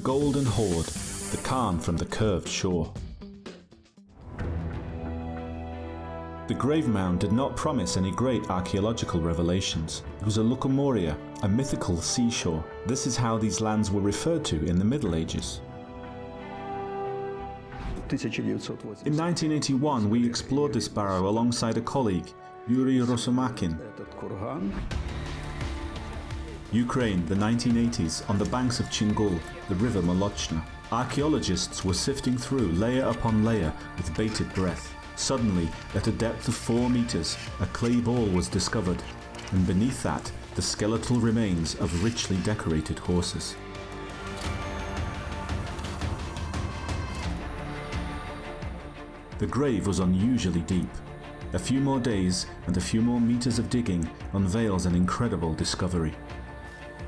Golden Horde, the Khan from the curved shore. The grave mound did not promise any great archaeological revelations. It was a Lucomoria, a mythical seashore. This is how these lands were referred to in the Middle Ages. In 1981, we explored this barrow alongside a colleague, Yuri Rosomakin. Ukraine, the 1980s, on the banks of Chingul, the river Molochna. Archaeologists were sifting through layer upon layer with bated breath. Suddenly, at a depth of 4 meters, a clay ball was discovered, and beneath that, the skeletal remains of richly decorated horses. The grave was unusually deep. A few more days and a few more meters of digging unveils an incredible discovery.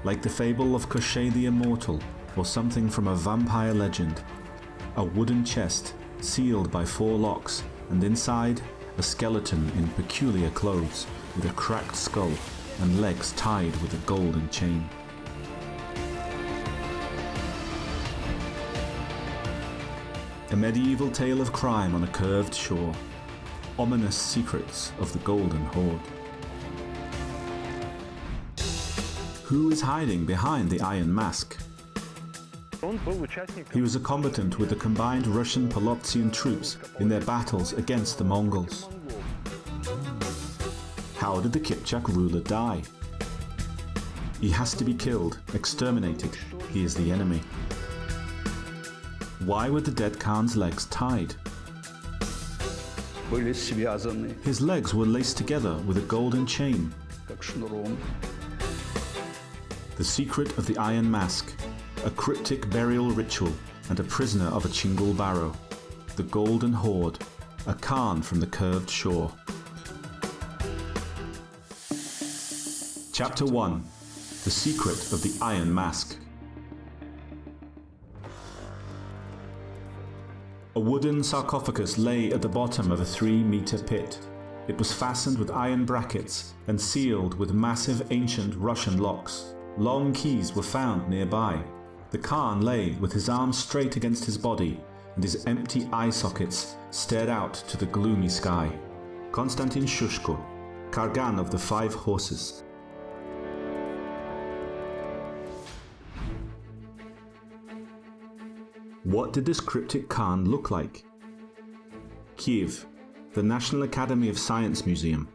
Like the fable of Koshchei the Immortal, or something from a vampire legend, a wooden chest sealed by 4 locks, and inside, a skeleton in peculiar clothes with a cracked skull and legs tied with a golden chain. A medieval tale of crime on a curved shore. Ominous secrets of the Golden Horde. Who is hiding behind the Iron Mask? He was a combatant with the combined Russian Polotzian troops in their battles against the Mongols. How did the Kipchak ruler die? He has to be killed, exterminated. He is the enemy. Why were the dead Khan's legs tied? His legs were laced together with a golden chain. The secret of the Iron Mask, a cryptic burial ritual and a prisoner of a Chingul barrow. The Golden Horde, a Khan from the curved shore. Chapter 1. The Secret of the Iron Mask. A wooden sarcophagus lay at the bottom of a 3-meter pit. It was fastened with iron brackets and sealed with massive ancient Russian locks. Long keys were found nearby. The Khan lay with his arms straight against his body, and his empty eye sockets stared out to the gloomy sky. Konstantin Sushko Kurgan of the 5 Horses. What did this cryptic Khan look like? Kiev, the National Academy of Science Museum.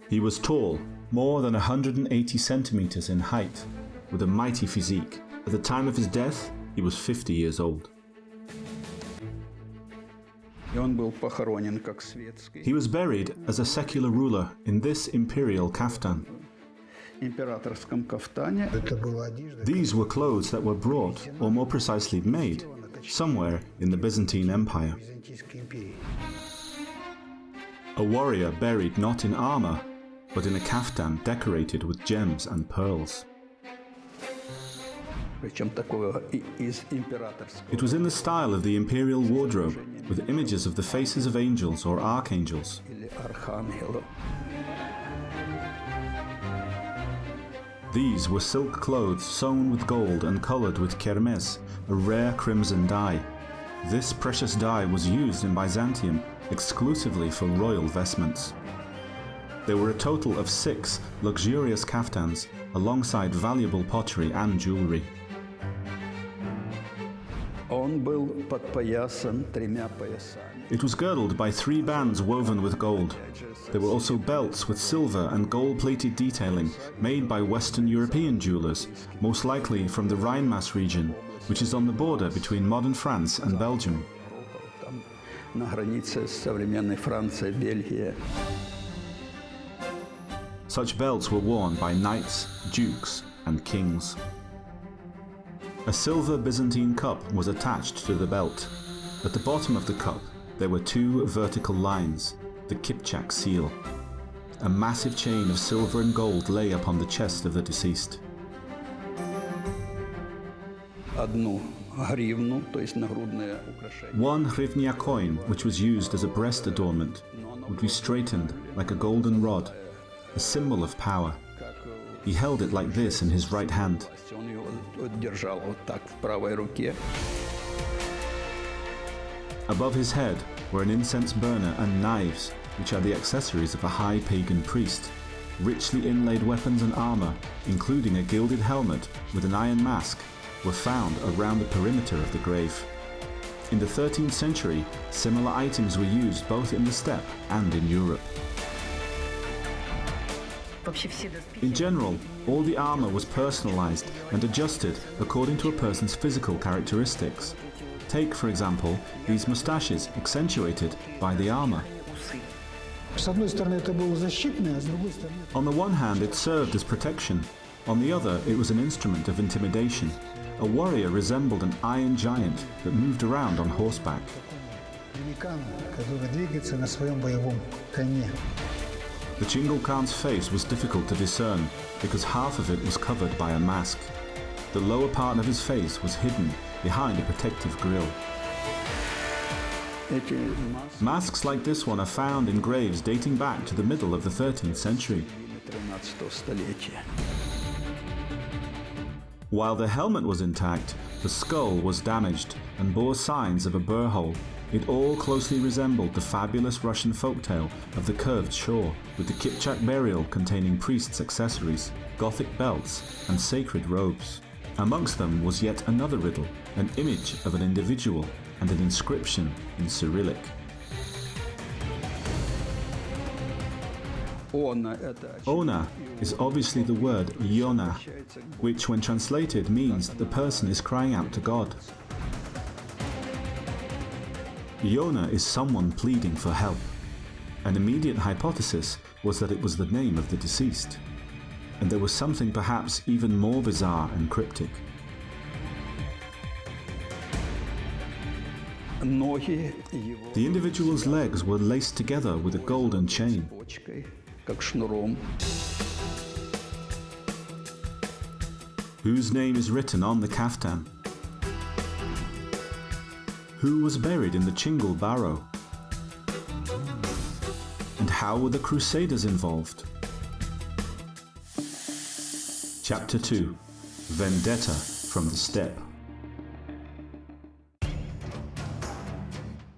He was tall, more than 180 centimeters in height, with a mighty physique. At the time of his death, he was 50 years old. He was buried as a secular ruler in this imperial kaftan. These were clothes that were brought, or more precisely made, somewhere in the Byzantine Empire. A warrior buried not in armor, but in a kaftan decorated with gems and pearls. It was in the style of the imperial wardrobe, with images of the faces of angels or archangels. These were silk clothes sewn with gold and colored with kermes, a rare crimson dye. This precious dye was used in Byzantium exclusively for royal vestments. There were a total of 6 luxurious kaftans, alongside valuable pottery and jewelry. It was girdled by 3 bands woven with gold. There were also belts with silver and gold-plated detailing made by Western European jewelers, most likely from the Rhine-Maas region, which is on the border between modern France and Belgium. Such belts were worn by knights, dukes, and kings. A silver Byzantine cup was attached to the belt. At the bottom of the cup, there were 2 vertical lines, the Kipchak seal. A massive chain of silver and gold lay upon the chest of the deceased. 1 hryvnia coin, which was used as a breast adornment, would be straightened like a golden rod, a symbol of power. he held it like this in his right hand. Above his head were an incense burner and knives, which are the accessories of a high pagan priest. Richly inlaid weapons and armor, including a gilded helmet with an iron mask, were found around the perimeter of the grave. In the 13th century, similar items were used both in the steppe and in Europe. In general, all the armor was personalized and adjusted according to a person's physical characteristics. Take, for example, these mustaches accentuated by the armor. On the one hand, it served as protection. On the other, it was an instrument of intimidation. A warrior resembled an iron giant that moved around on horseback. The Chingal Khan's face was difficult to discern because half of it was covered by a mask. The lower part of his face was hidden behind a protective grille. Masks like this one are found in graves dating back to the middle of the 13th century. While the helmet was intact, the skull was damaged and bore signs of a burr hole. It all closely resembled the fabulous Russian folktale of the curved shore, with the Kipchak burial containing priests' accessories, Gothic belts, and sacred robes. Amongst them was yet another riddle, an image of an individual and an inscription in Cyrillic. Ona is obviously the word Yona, which when translated means that the person is crying out to God. Yona is someone pleading for help. An immediate hypothesis was that it was the name of the deceased. And there was something perhaps even more bizarre and cryptic. The individual's legs were laced together with a golden chain. Whose name is written on the kaftan? Who was buried in the Chingal barrow? And how were the Crusaders involved? Chapter 2: Vendetta from the Steppe.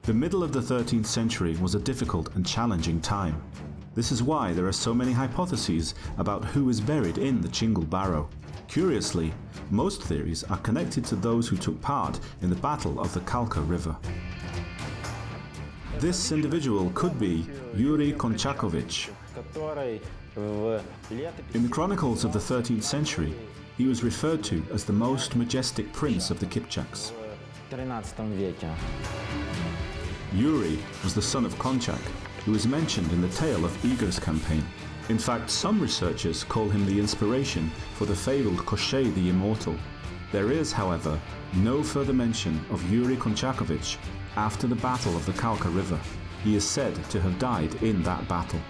The middle of the 13th century was a difficult and challenging time. This is why there are so many hypotheses about who is buried in the Chingal barrow. Curiously, most theories are connected to those who took part in the Battle of the Kalka River. This individual could be Yuri Konchakovich. In the chronicles of the 13th century, he was referred to as the most majestic prince of the Kipchaks. Yuri was the son of Konchak, who is mentioned in the tale of Igor's campaign. In fact, some researchers call him the inspiration for the fabled Koshchei the Immortal. There is, however, no further mention of Yuri Konchakovich after the Battle of the Kalka River. He is said to have died in that battle.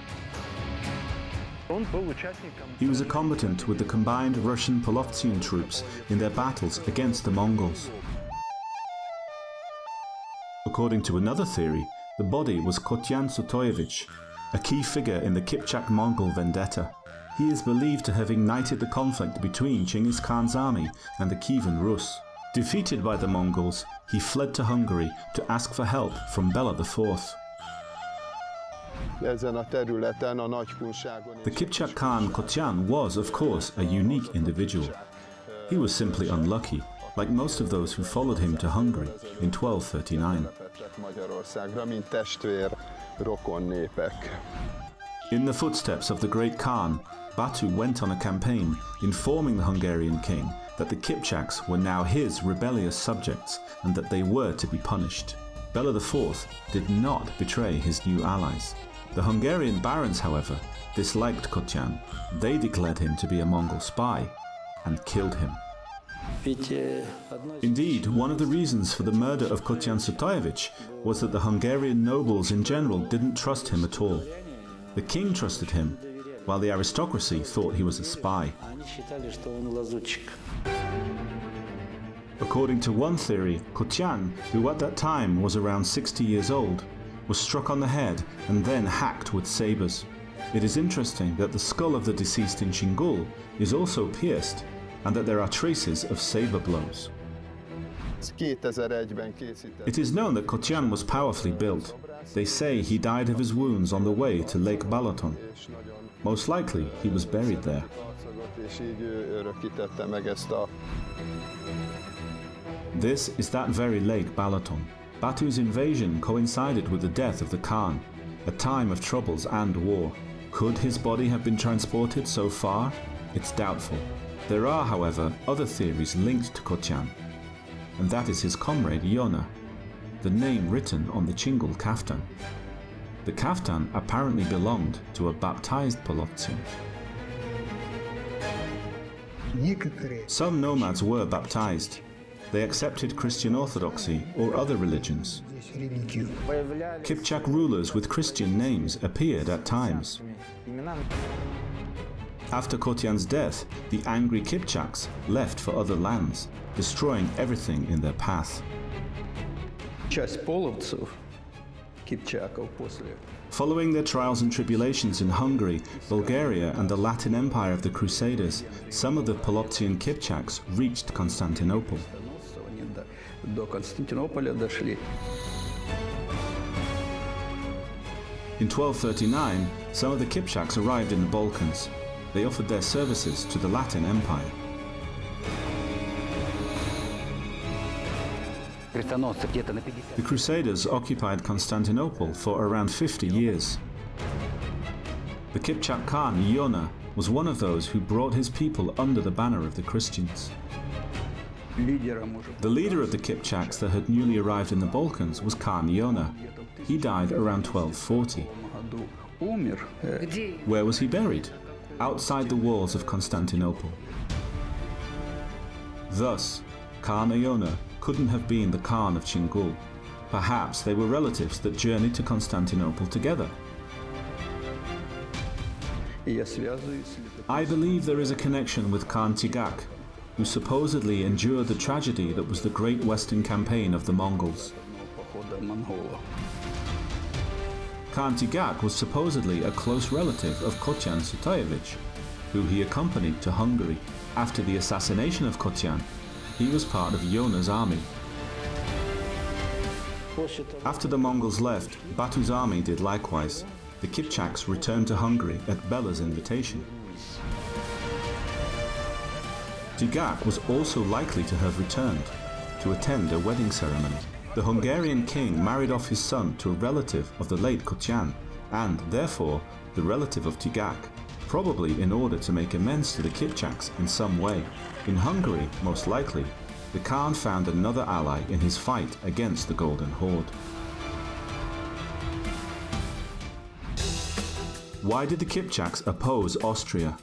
He was a combatant with the combined Russian Polovtsian troops in their battles against the Mongols. According to another theory, the body was Konstantin Sushko, a key figure in the Kipchak-Mongol vendetta. He is believed to have ignited the conflict between Genghis Khan's army and the Kievan Rus. Defeated by the Mongols, he fled to Hungary to ask for help from Bela IV. The Kipchak Khan Kotyan was, of course, a unique individual. He was simply unlucky, like most of those who followed him to Hungary in 1239. In the footsteps of the great Khan, Batu went on a campaign informing the Hungarian king that the Kipchaks were now his rebellious subjects and that they were to be punished. Bela IV did not betray his new allies. The Hungarian barons, however, disliked Kotyan. They declared him to be a Mongol spy and killed him. Indeed, one of the reasons for the murder of Konstantin Sushko was that the Hungarian nobles in general didn't trust him at all. The king trusted him, while the aristocracy thought he was a spy. According to one theory, Kotyan, who at that time was around 60 years old, was struck on the head and then hacked with sabers. It is interesting that the skull of the deceased in Chingul is also pierced, and that there are traces of saber blows. It is known that Kotyan was powerfully built. They say he died of his wounds on the way to Lake Balaton. Most likely, he was buried there. This is that very Lake Balaton. Batu's invasion coincided with the death of the Khan, a time of troubles and war. Could his body have been transported so far? It's doubtful. There are, however, other theories linked to Kotyan, and that is his comrade Yona, the name written on the Chingul kaftan. The kaftan apparently belonged to a baptized Polotzian. Some nomads were baptized. They accepted Christian Orthodoxy or other religions. Kipchak rulers with Christian names appeared at times. After Kotyan's death, the angry Kipchaks left for other lands, destroying everything in their path. Following their trials and tribulations in Hungary, Bulgaria and the Latin Empire of the Crusaders, some of the Polotzian Kipchaks reached Constantinople. In 1239, some of the Kipchaks arrived in the Balkans. They offered their services to the Latin Empire. The Crusaders occupied Constantinople for around 50 years. The Kipchak Khan, Yona, was one of those who brought his people under the banner of the Christians. The leader of the Kipchaks that had newly arrived in the Balkans was Khan Yona. He died around 1240. Where was he buried? Outside the walls of Constantinople. Thus, Khan Yona couldn't have been the Khan of Chingul. Perhaps they were relatives that journeyed to Constantinople together. I believe there is a connection with Khan Tigak, who supposedly endured the tragedy that was the Great Western Campaign of the Mongols. Khan Tigak was supposedly a close relative of Kotyan Sutayevich, who he accompanied to Hungary. After the assassination of Kotyan, he was part of Yona's army. After the Mongols left, Batu's army did likewise. The Kipchaks returned to Hungary at Bela's invitation. Tigak was also likely to have returned to attend a wedding ceremony. The Hungarian king married off his son to a relative of the late Kotyan, and therefore the relative of Tigak, probably in order to make amends to the Kipchaks in some way. In Hungary, most likely, the Khan found another ally in his fight against the Golden Horde. Why did the Kipchaks oppose Austria?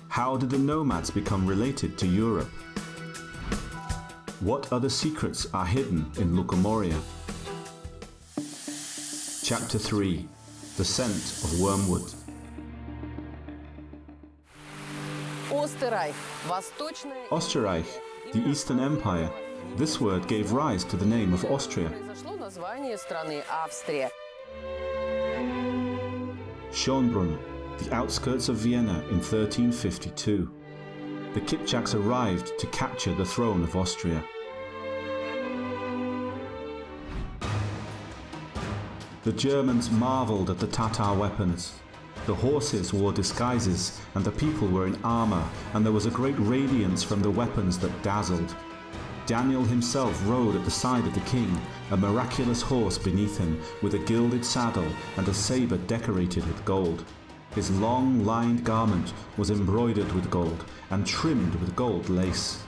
How did the nomads become related to Europe? What other secrets are hidden in Lukomoria? Chapter 3. The Scent of Wormwood. Österreich, the Eastern Empire. This word gave rise to the name of Austria. Schönbrunn, the outskirts of Vienna in 1352. The Kipchaks arrived to capture the throne of Austria. The Germans marveled at the Tatar weapons. The horses wore disguises, and the people were in armor, and there was a great radiance from the weapons that dazzled. Daniel himself rode at the side of the king, a miraculous horse beneath him, with a gilded saddle and a saber decorated with gold. His long, lined garment was embroidered with gold and trimmed with gold lace.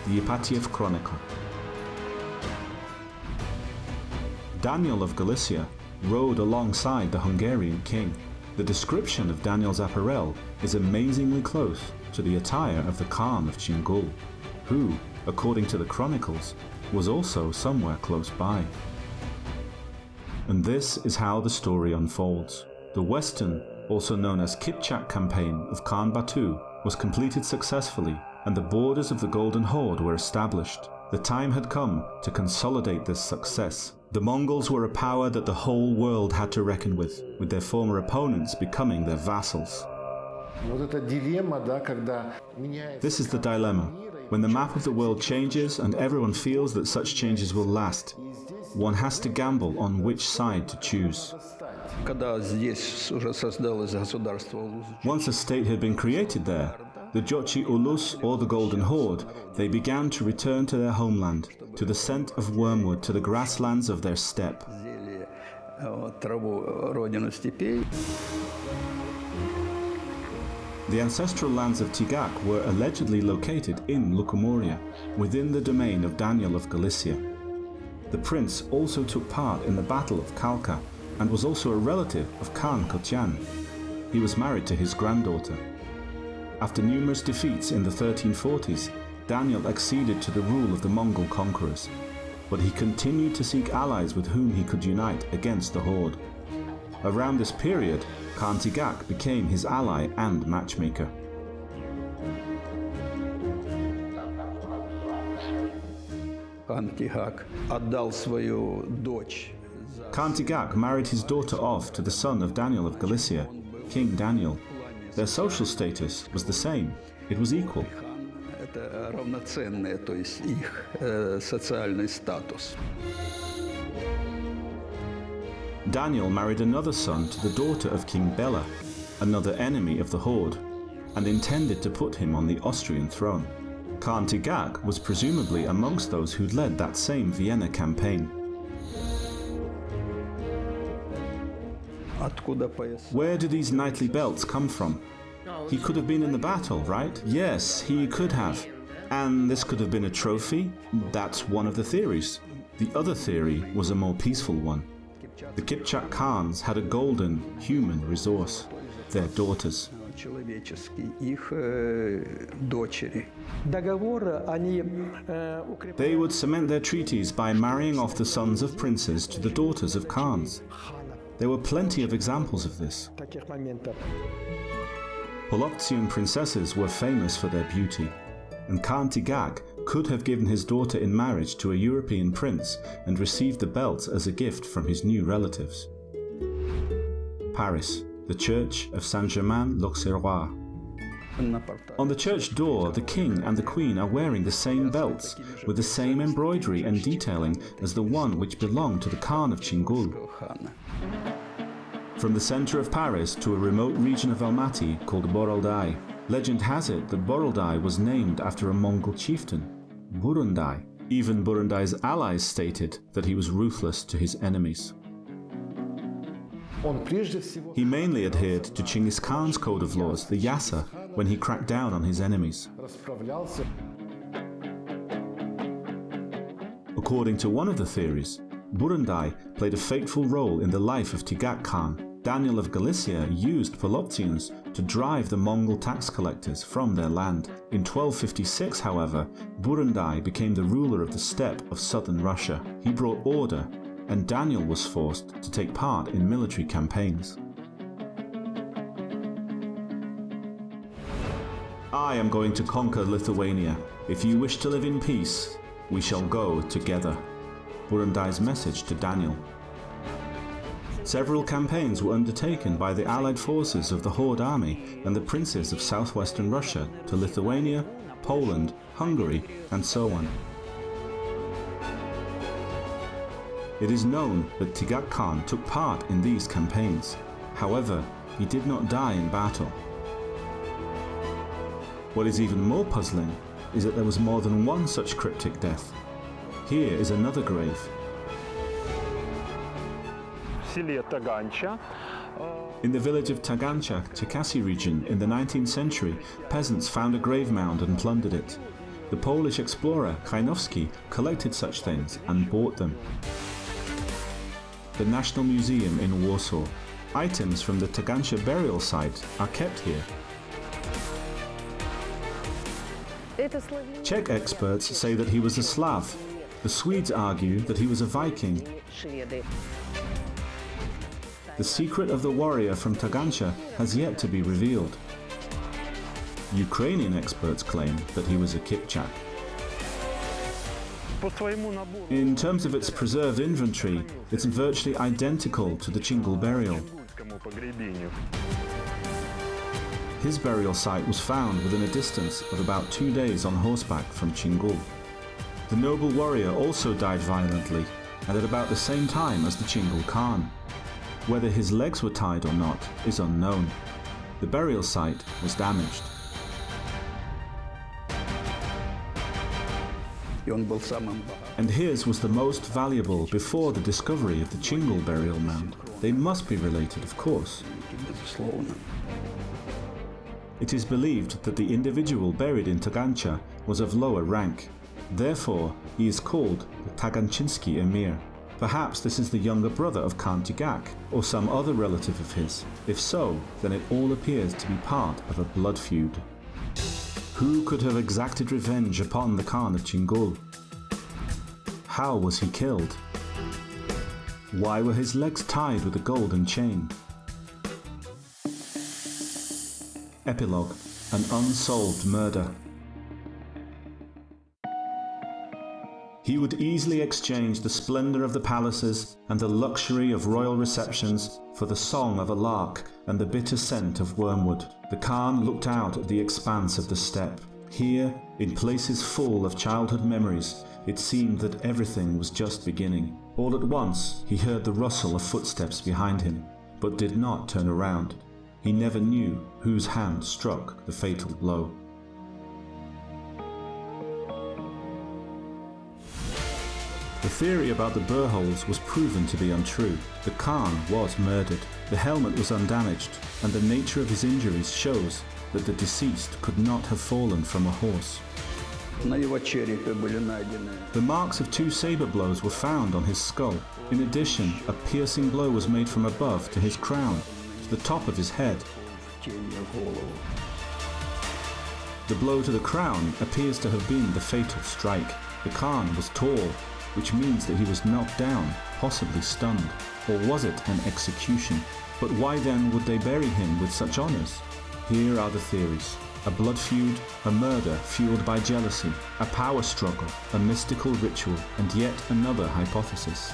The Ipatiev Chronicle. Daniel of Galicia rode alongside the Hungarian king. The description of Daniel's apparel is amazingly close to the attire of the Khan of Chingul, who, according to the chronicles, was also somewhere close by. And this is how the story unfolds. The Western, also known as Kipchak campaign of Khan Batu, was completed successfully, and the borders of the Golden Horde were established. The time had come to consolidate this success. The Mongols were a power that the whole world had to reckon with their former opponents becoming their vassals. This is the dilemma. When the map of the world changes and everyone feels that such changes will last, one has to gamble on which side to choose. Once a state had been created there, the Jochi Ulus or the Golden Horde, they began to return to their homeland, to the scent of wormwood, to the grasslands of their steppe. The ancestral lands of Tigak were allegedly located in Lukumoria, within the domain of Daniel of Galicia. The prince also took part in the Battle of Kalka and was also a relative of Khan Kotian. He was married to his granddaughter. After numerous defeats in the 1340s, Daniel acceded to the rule of the Mongol conquerors, but he continued to seek allies with whom he could unite against the Horde. Around this period, Khan Tigak became his ally and matchmaker. Khan Tigak married his daughter off to the son of Daniel of Galicia, King Daniel. Their social status was the same. It was equal. Daniel married another son to the daughter of King Bela, another enemy of the Horde, and intended to put him on the Austrian throne. Khan Tigak was presumably amongst those who'd led that same Vienna campaign. Where do these knightly belts come from? He could have been in the battle, right? Yes, he could have. And this could have been a trophy? That's one of the theories. The other theory was a more peaceful one. The Kipchak Khans had a golden, human resource, their daughters. They would cement their treaties by marrying off the sons of princes to the daughters of Khans. There were plenty of examples of this. Poloptian princesses were famous for their beauty, and Khan Tigak could have given his daughter in marriage to a European prince and received the belt as a gift from his new relatives. Paris, the Church of Saint-Germain-l'Auxerrois. On the church door, the king and the queen are wearing the same belts, with the same embroidery and detailing as the one which belonged to the Khan of Chingul. From the center of Paris to a remote region of Almaty called Boroldai, legend has it that Boroldai was named after a Mongol chieftain, Burundai. Even Burundai's allies stated that he was ruthless to his enemies. He mainly adhered to Genghis Khan's code of laws, the Yasa, when he cracked down on his enemies. According to one of the theories, Burundai played a fateful role in the life of Tigak Khan. Daniel of Galicia used Poloptians to drive the Mongol tax collectors from their land. In 1256, however, Burundai became the ruler of the steppe of southern Russia. He brought order, and Daniel was forced to take part in military campaigns. I am going to conquer Lithuania. If you wish to live in peace, we shall go together. Burundai's message to Daniel. Several campaigns were undertaken by the allied forces of the Horde army and the princes of southwestern Russia to Lithuania, Poland, Hungary, and so on. It is known that Tigak Khan took part in these campaigns. However, he did not die in battle. What is even more puzzling is that there was more than one such cryptic death. Here is another grave. In the village of Tagancha, Czerkasy region, in the 19th century, peasants found a grave mound and plundered it. The Polish explorer Krajnowski collected such things and bought them. The National Museum in Warsaw. Items from the Tagancha burial site are kept here. Czech experts say that he was a Slav. The Swedes argue that he was a Viking. The secret of the warrior from Tagancha has yet to be revealed. Ukrainian experts claim that he was a Kipchak. In terms of its preserved inventory, it's virtually identical to the Chingul burial. His burial site was found within a distance of about 2 days on horseback from Chingul. The noble warrior also died violently, and at about the same time as the Chingul Khan. Whether his legs were tied or not is unknown. The burial site was damaged. And his was the most valuable before the discovery of the Chingul burial mound. They must be related, of course. It is believed that the individual buried in Tagancha was of lower rank. Therefore, he is called the Taganchinsky Emir. Perhaps this is the younger brother of Khan Jibek, or some other relative of his. If so, then it all appears to be part of a blood feud. Who could have exacted revenge upon the Khan of Chingul? How was he killed? Why were his legs tied with a golden chain? Epilogue: An unsolved murder. He would easily exchange the splendor of the palaces and the luxury of royal receptions for the song of a lark and the bitter scent of wormwood. The Khan looked out at the expanse of the steppe. Here, in places full of childhood memories, it seemed that everything was just beginning. All at once, he heard the rustle of footsteps behind him, but did not turn around. He never knew whose hand struck the fatal blow. The theory about the burr holes was proven to be untrue. The Khan was murdered. The helmet was undamaged, and the nature of his injuries shows that the deceased could not have fallen from a horse. The marks of 2 saber blows were found on his skull. In addition, a piercing blow was made from above to his crown, to the top of his head. The blow to the crown appears to have been the fatal strike. The Khan was tall, which means that he was knocked down, possibly stunned. Or was it an execution? But why then would they bury him with such honors? Here are the theories. A blood feud, a murder fueled by jealousy, a power struggle, a mystical ritual, and yet another hypothesis.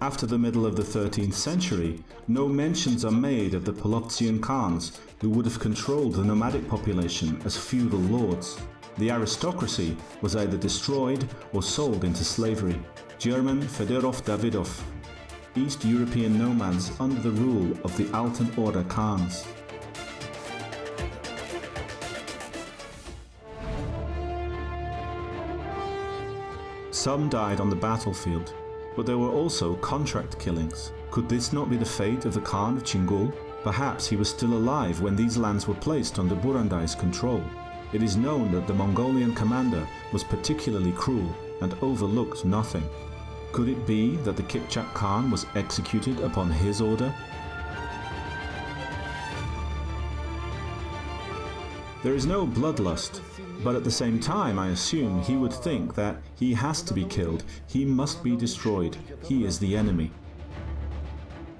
After the middle of the 13th century, no mentions are made of the Polotzian Khans who would have controlled the nomadic population as feudal lords. The aristocracy was either destroyed or sold into slavery. German Fedorov Davidov, East European nomads under the rule of the Alten Order Khans. Some died on the battlefield, but there were also contract killings. Could this not be the fate of the Khan of Chingul? Perhaps he was still alive when these lands were placed under Burandai's control. It is known that the Mongolian commander was particularly cruel and overlooked nothing. Could it be that the Kipchak Khan was executed upon his order? There is no bloodlust, but at the same time I assume he would think that he has to be killed, he must be destroyed, he is the enemy.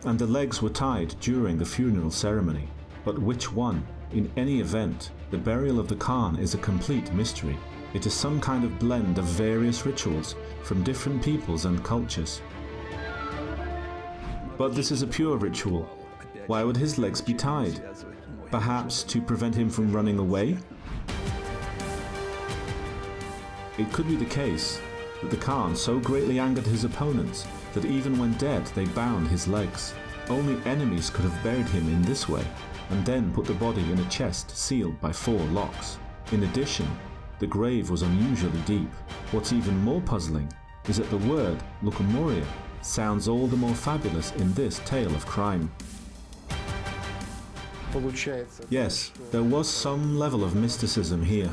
And the legs were tied during the funeral ceremony. But which one? In any event, the burial of the Khan is a complete mystery. It is some kind of blend of various rituals from different peoples and cultures. But this is a pure ritual. Why would his legs be tied? Perhaps to prevent him from running away? It could be the case that the Khan so greatly angered his opponents that even when dead they bound his legs. Only enemies could have buried him in this way, and then put the body in a chest sealed by 4 locks. In addition, the grave was unusually deep. What's even more puzzling is that the word Lukumoria sounds all the more fabulous in this tale of crime. Yes, there was some level of mysticism here.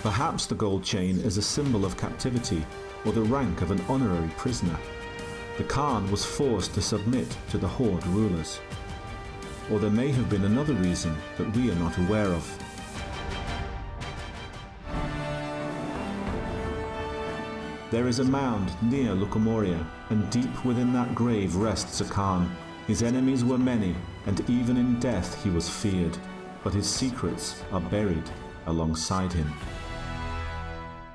Perhaps the gold chain is a symbol of captivity or the rank of an honorary prisoner. The Khan was forced to submit to the Horde rulers. Or there may have been another reason that we are not aware of. There is a mound near Lukumoria, and deep within that grave rests a Khan. His enemies were many, and even in death he was feared, but his secrets are buried. alongside him,